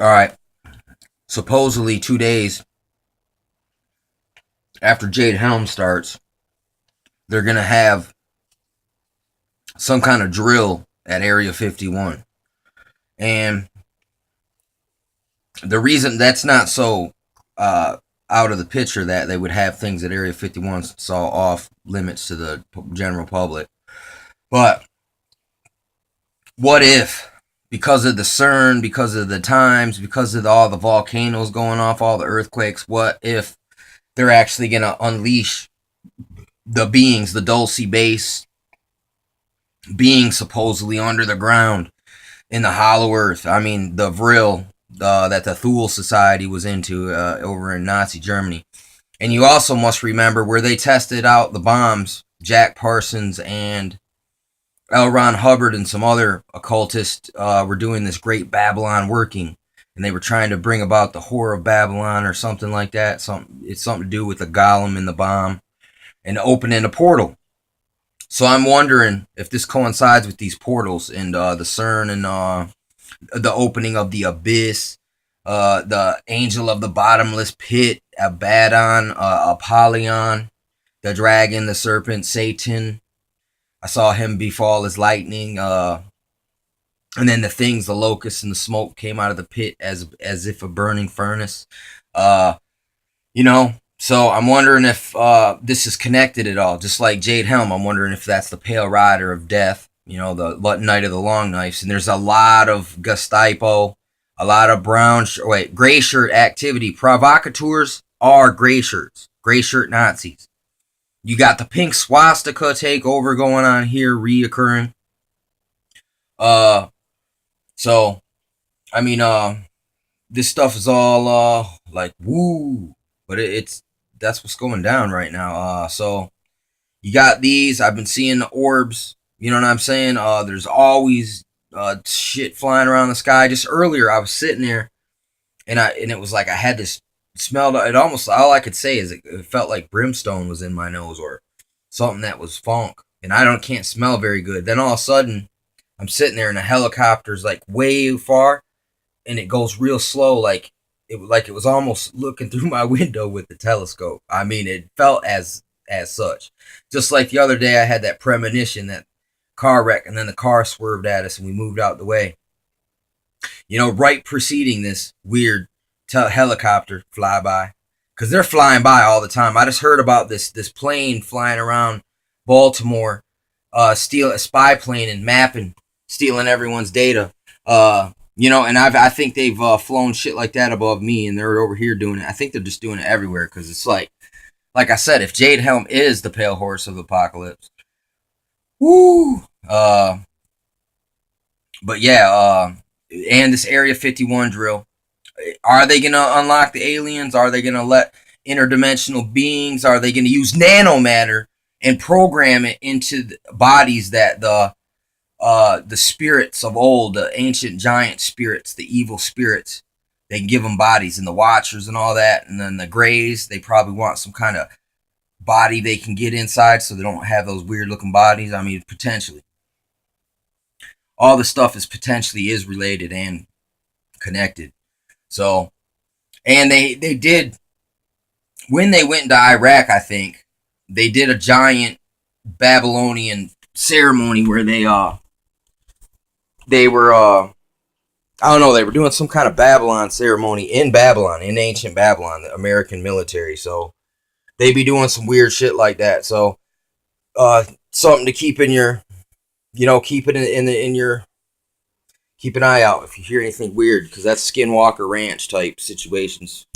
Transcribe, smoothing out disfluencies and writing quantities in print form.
All right. Supposedly 2 days after Jade Helm starts, they're gonna have some kind of drill at Area 51, and the reason that's not so uh, out of the picture that they would have things at Area 51 saw off limits to the general public. But what if, because of the CERN, because of the times, because of all the volcanoes going off, all the earthquakes, what if they're actually going to unleash the beings, the Dulce base beings supposedly under the ground in the hollow earth? I mean, the Vril that the Thule Society was into over in Nazi Germany. And you also must remember where they tested out the bombs, Jack Parsons and L. Ron Hubbard and some other occultists were doing this great Babylon working. And they were trying to bring about the Whore of Babylon or something like that. It's something to do with the golem and the bomb and opening a portal. So I'm wondering if this coincides with these portals and the CERN and the opening of the abyss, the angel of the bottomless pit, Abaddon, Apollyon, the dragon, the serpent, Satan. I saw him befall as lightning. And then the things, the locusts and the smoke came out of the pit as if a burning furnace. Uh, you know, so I'm wondering if this is connected at all. Just like Jade Helm, I'm wondering if that's the Pale Rider of Death. You know, the Knight of the Long Knives. And there's a lot of Gestapo, a lot of gray shirt activity. Provocateurs are gray shirts, gray shirt Nazis. You got the pink swastika takeover going on here, reoccurring. Uh, so I mean, this stuff is all like woo, but it's that's what's going down right now. So you got these. I've been seeing the orbs. You know what I'm saying? There's always shit flying around the sky. Just earlier, I was sitting there, and it was like I had this smell. It almost all I could say is it felt like brimstone was in my nose or something that was funk. And I don't can't smell very good. Then all of a sudden, I'm sitting there and a helicopter's like way far, and it goes real slow, like it was almost looking through my window with the telescope. I mean, it felt as such. Just like the other day, I had that premonition, that car wreck, and then the car swerved at us and we moved out the way. You know, right preceding this weird helicopter flyby, because they're flying by all the time. I just heard about this plane flying around Baltimore, steal a spy plane and mapping, stealing everyone's data. You know, and I think they've flown shit like that above me, and they're over here doing it. I think they're just doing it everywhere because it's like I said, if Jade Helm is the pale horse of the apocalypse, woo. But yeah, and this Area 51 drill. Are they gonna unlock the aliens? Are they gonna let interdimensional beings? Are they gonna use nanomatter and program it into the bodies that the spirits of old, the ancient giant spirits, the evil spirits, they can give them bodies, and the Watchers and all that, and then the Greys, they probably want some kind of body they can get inside so they don't have those weird looking bodies. I mean, potentially. All the stuff is potentially is related and connected. So, and they did, when they went into Iraq, I think, they did a giant Babylonian ceremony where they were I don't know, they were doing some kind of Babylon ceremony in Babylon, in ancient Babylon, the American military. So they be doing some weird shit like that. So something to keep in your, keep it in your, keep an eye out if you hear anything weird, because that's Skinwalker Ranch type situations.